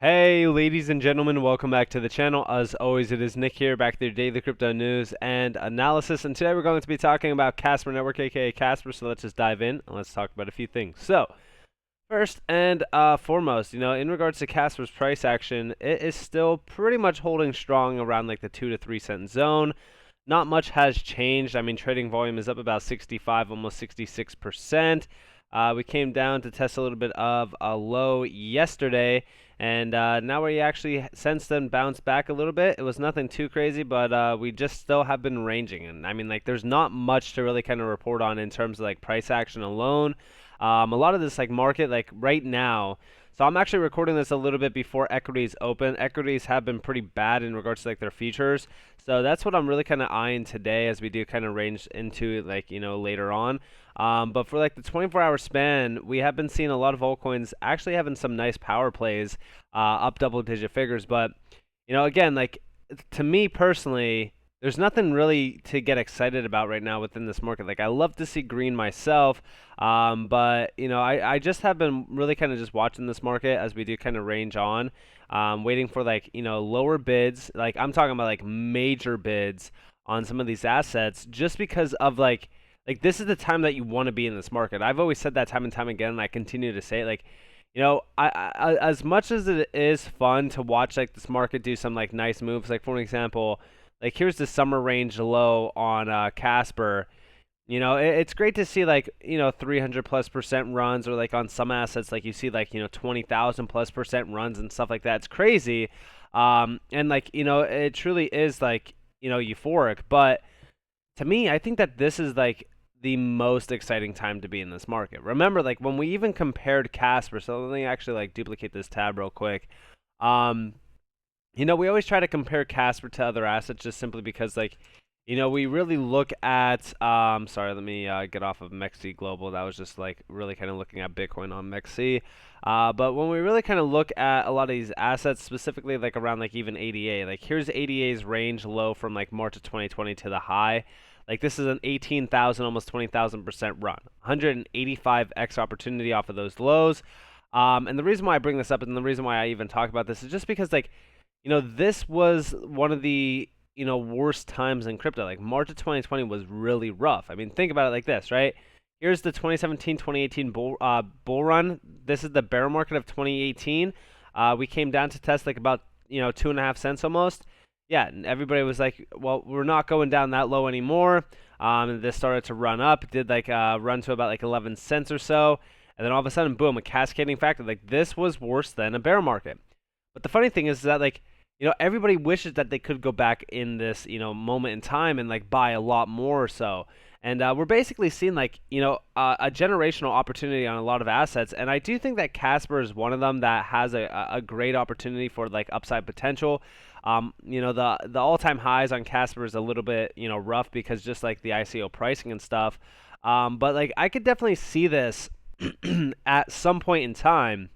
Hey, ladies and gentlemen, welcome back to the channel. As always, it is Nick here, back with your daily crypto news and analysis. And today we're going to be talking about Casper Network, aka Casper. So let's just dive in and let's talk about a few things. So, first and foremost, in regards to Casper's price action, it is still pretty much holding strong around like the 2 to 3 cent zone. Not much has changed. I mean, trading volume is up about 65, almost 66%. We came down to test a little bit of a low yesterday, and now we actually since then bounced back a little bit. It was nothing too crazy, but we just still have been ranging. And I mean, like, there's not much to really kind of report on in terms of like price action alone. A lot of this like market, like right now. So I'm actually recording this a little bit before equities open. Equities have been pretty bad in regards to like their features. So that's what I'm really kind of eyeing today as we do kind of range into like, later on. But for like the 24-hour span, we have been seeing a lot of altcoins actually having some nice power plays, up double-digit figures. But, again, like to me personally, there's nothing really to get excited about right now within this market. Like, I love to see green myself, but I just have been really kind of just watching this market as we do kind of range on, waiting for like lower bids. Like, I'm talking about like major bids on some of these assets, just because of like this is the time that you want to be in this market. I've always said that time and time again, and I continue to say it. Like, as much as it is fun to watch like this market do some like nice moves, like for example, like here's the summer range low on Casper. It's great to see like 300+% runs, or like on some assets like you see like 20,000+% runs and stuff like that. It's crazy, and like it truly is like euphoric. But to me, I think that this is like the most exciting time to be in this market. Remember, like when we even compared Casper, so let me actually like duplicate this tab real quick. Um, we always try to compare Casper to other assets just simply because like, we really look at, sorry, let me get off of MEXC Global. That was just like really kind of looking at Bitcoin on MEXC. But when we really kind of look at a lot of these assets, specifically like around like even ADA, like here's ADA's range low from like March of 2020 to the high. Like this is an 18,000, almost 20,000% run, 185x opportunity off of those lows. And the reason why I bring this up and the reason why I even talk about this is just because like, this was one of the worst times in crypto. Like March of 2020 was really rough. I mean, think about it like this, right? Here's the 2017-2018 bull run. This is the bear market of 2018. We came down to test like about 2.5 cents almost. Yeah, and everybody was like, well, we're not going down that low anymore. And this started to run up. It did like run to about like 11 cents or so. And then all of a sudden, boom, a cascading factor. Like this was worse than a bear market. But the funny thing is that like, everybody wishes that they could go back in this, moment in time and like buy a lot more or so. And we're basically seeing like, a generational opportunity on a lot of assets. And I do think that Casper is one of them that has a great opportunity for like upside potential. The all-time highs on Casper is a little bit, rough because just like the ICO pricing and stuff. But like I could definitely see this at some point in time,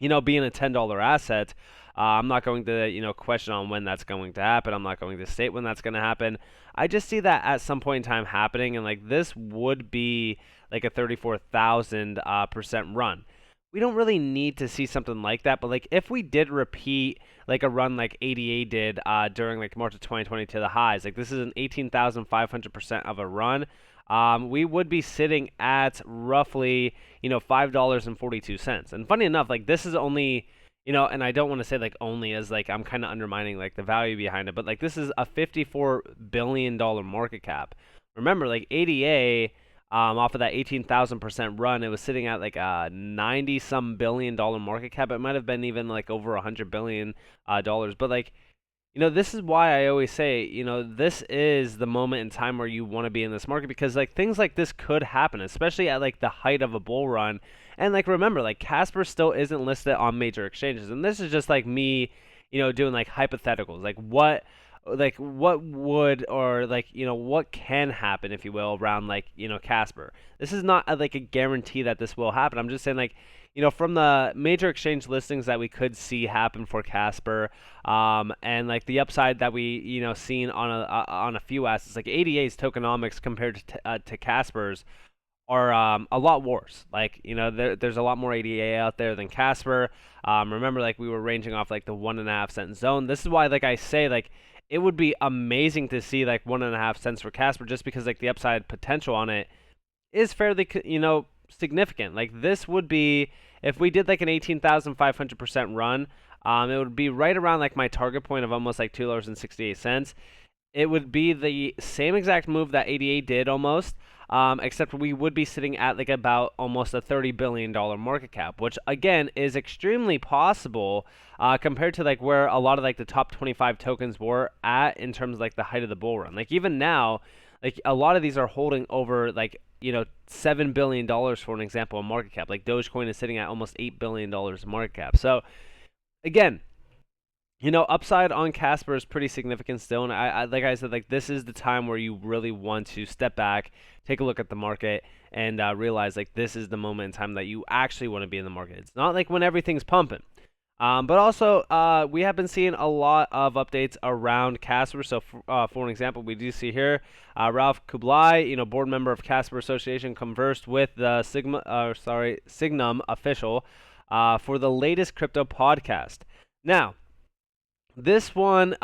being a $10 asset. I'm not going to, question on when that's going to happen. I'm not going to state when that's going to happen. I just see that at some point in time happening, and like this would be like a 34,000% run. We don't really need to see something like that, but like if we did repeat like a run like ADA did during like March of 2020 to the highs, like this is an 18,500% of a run. We would be sitting at roughly, $5.42. And funny enough, like this is only, and I don't want to say like only as like I'm kind of undermining like the value behind it, but like this is a $54 billion market cap. Remember, like ADA, off of that 18,000% run, it was sitting at like a 90-some billion dollar market cap. It might have been even like over $100 billion dollars. But like, this is why I always say, this is the moment in time where you want to be in this market, because like things like this could happen, especially at like the height of a bull run. And like remember, like Casper still isn't listed on major exchanges, and this is just like me, doing like hypotheticals, like what would, or like what can happen, if you will, around like Casper. This is not like a guarantee that this will happen. I'm just saying like from the major exchange listings that we could see happen for Casper, and like the upside that we seen on a few assets like ADA's tokenomics compared to Casper's are a lot worse. Like, there's a lot more ADA out there than Casper. Remember, like, we were ranging off like the 1.5 cent zone. This is why, like I say, like, it would be amazing to see like 1.5 cents for Casper, just because like the upside potential on it is fairly, significant. Like, this would be, if we did like an 18,500% run, it would be right around like my target point of almost like $2.68. It would be the same exact move that ADA did almost, except we would be sitting at like about almost a $30 billion market cap, which again is extremely possible compared to like where a lot of like the top 25 tokens were at in terms of like the height of the bull run. Like even now, like a lot of these are holding over like $7 billion for an example of market cap. Like Dogecoin is sitting at almost $8 billion market cap. So again, upside on Casper is pretty significant still, and I like I said, like this is the time where you really want to step back, take a look at the market, and realize like this is the moment in time that you actually want to be in the market. It's not like when everything's pumping. But also, we have been seeing a lot of updates around Casper. So, for an example, we do see here Ralph Kublai, board member of Casper Association, conversed with the Signum official for the latest crypto podcast. Now, this one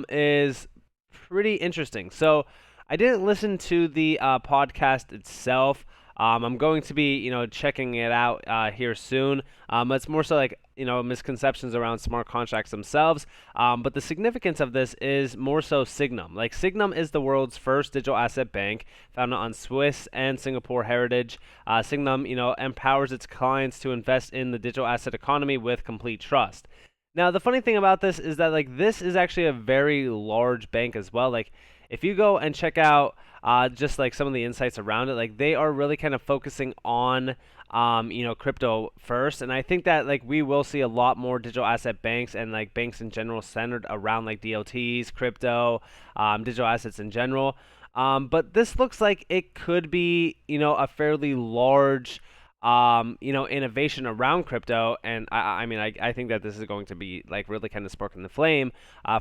is pretty interesting. So I didn't listen to the podcast itself. I'm going to be, checking it out here soon. It's more so like, misconceptions around smart contracts themselves. But the significance of this is more so Signum. Like Signum is the world's first digital asset bank founded on Swiss and Singapore heritage. Signum, empowers its clients to invest in the digital asset economy with complete trust. Now, the funny thing about this is that, like, this is actually a very large bank as well. Like, if you go and check out just, like, some of the insights around it, like, they are really kind of focusing on, crypto first. And I think that, like, we will see a lot more digital asset banks and, like, banks in general centered around, like, DLTs, crypto, digital assets in general. But this looks like it could be, a fairly large innovation around crypto, and I think that this is going to be like really kind of sparking the flame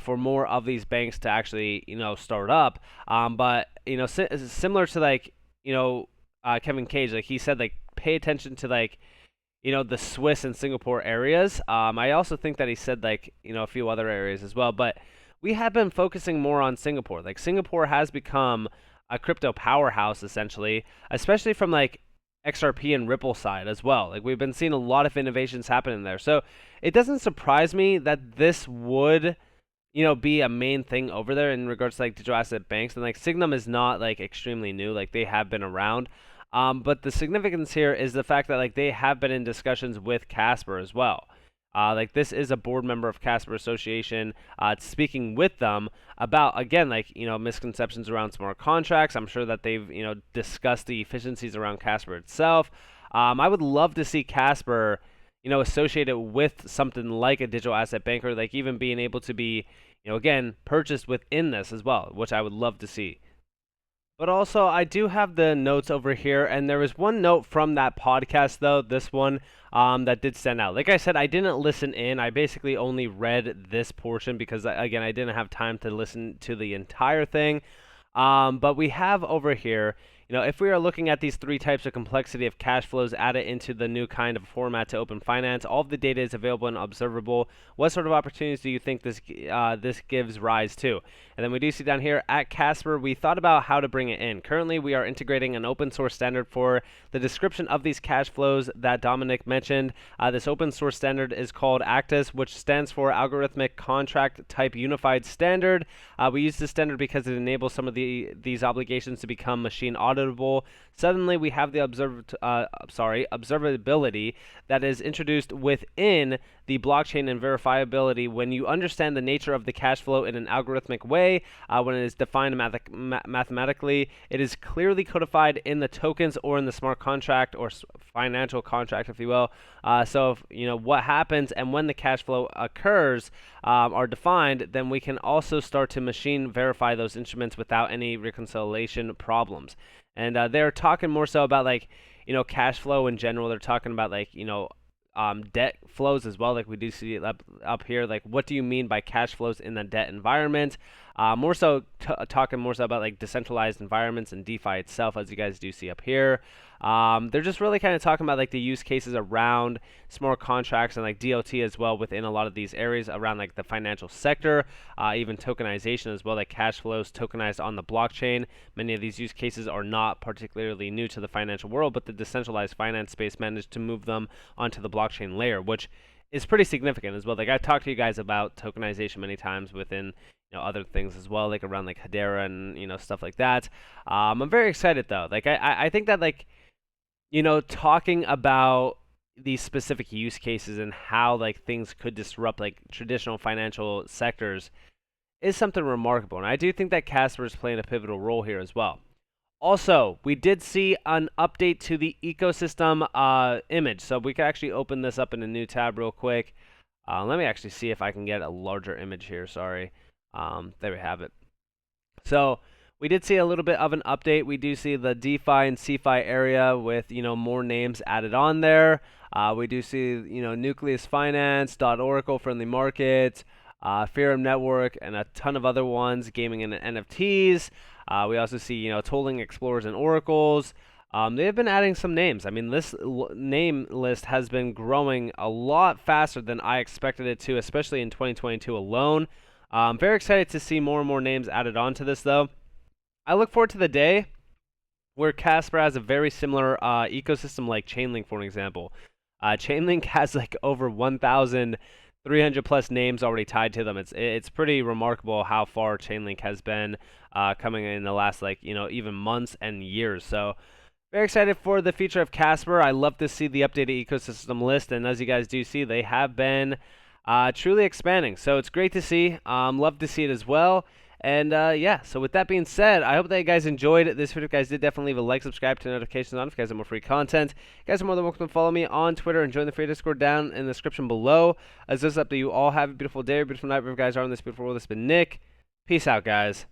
for more of these banks to actually start up. But similar to like Kevin Cage, like he said, like pay attention to like the Swiss and Singapore areas. I also think that he said like a few other areas as well, but we have been focusing more on Singapore. Like Singapore has become a crypto powerhouse essentially, especially from like XRP and Ripple side as well. Like we've been seeing a lot of innovations happening there. So it doesn't surprise me that this would, be a main thing over there in regards to like digital asset banks. And like Signum is not like extremely new. Like they have been around. But the significance here is the fact that like they have been in discussions with Casper as well. Like this is a board member of Casper Association speaking with them about, again, like, misconceptions around smart contracts. I'm sure that they've, discussed the efficiencies around Casper itself. I would love to see Casper, associated with something like a digital asset banker, like even being able to be, again, purchased within this as well, which I would love to see. But also, I do have the notes over here, and there was one note from that podcast, though, this one, that did stand out. Like I said, I didn't listen in. I basically only read this portion because, again, I didn't have time to listen to the entire thing. But we have over here, if we are looking at these three types of complexity of cash flows added into the new kind of format to open finance, all of the data is available and observable. What sort of opportunities do you think this gives rise to? And then we do see down here at Casper, we thought about how to bring it in. Currently, we are integrating an open source standard for the description of these cash flows that Dominic mentioned. This open source standard is called ACTUS, which stands for Algorithmic Contract Type Unified Standard. We use this standard because it enables some of these obligations to become machine auditable. Suddenly, we have the observability that is introduced within the blockchain and verifiability when you understand the nature of the cash flow in an algorithmic way. When it is defined mathematically, it is clearly codified in the tokens or in the smart contract or financial contract, if you will. So if, what happens and when the cash flow occurs are defined, then we can also start to machine verify those instruments without any reconciliation problems. And they're talking more so about like, cash flow in general. They're talking about like, debt flows as well. Like we do see it up here. Like, what do you mean by cash flows in the debt environment? More so talking more so about like decentralized environments and DeFi itself, as you guys do see up here. They're just really kind of talking about like the use cases around smart contracts and like DLT as well within a lot of these areas around like the financial sector, even tokenization as well, like cash flows tokenized on the blockchain. Many of these use cases are not particularly new to the financial world, but the decentralized finance space managed to move them onto the blockchain layer, which is pretty significant as well. Like I've talked to you guys about tokenization many times within other things as well, like around like Hedera and stuff like that. I'm very excited though. Like I think that like talking about these specific use cases and how like things could disrupt like traditional financial sectors is something remarkable, and I do think that Casper is playing a pivotal role here as well. Also, we did see an update to the ecosystem image, so we can actually open this up in a new tab real quick. Let me actually see if I can get a larger image here. Sorry. There we have it. So we did see a little bit of an update. We do see the DeFi and CeFi area with more names added on there. We do see Nucleus Finance, Oracle, Friendly Market, Ethereum Network, and a ton of other ones, gaming and NFTs. We also see tolling explorers and oracles. They have been adding some names. I mean, this name list has been growing a lot faster than I expected it to, especially in 2022 alone. I'm very excited to see more and more names added onto this, though. I look forward to the day where Casper has a very similar ecosystem like Chainlink, for an example. Chainlink has like over 1,300 plus names already tied to them. It's pretty remarkable how far Chainlink has been coming in the last even months and years. So very excited for the future of Casper. I love to see the updated ecosystem list, and as you guys do see, they have been truly expanding. So it's great to see. Love to see it as well. And yeah, so with that being said, I hope that you guys enjoyed this video. If you guys did, definitely leave a like, subscribe, turn notifications on if you guys have more free content. You guys are more than welcome to follow me on Twitter and join the free Discord down in the description below. As this is up to you all, have a beautiful day or beautiful night wherever you guys are in this beautiful world. This has been Nick. Peace out, guys.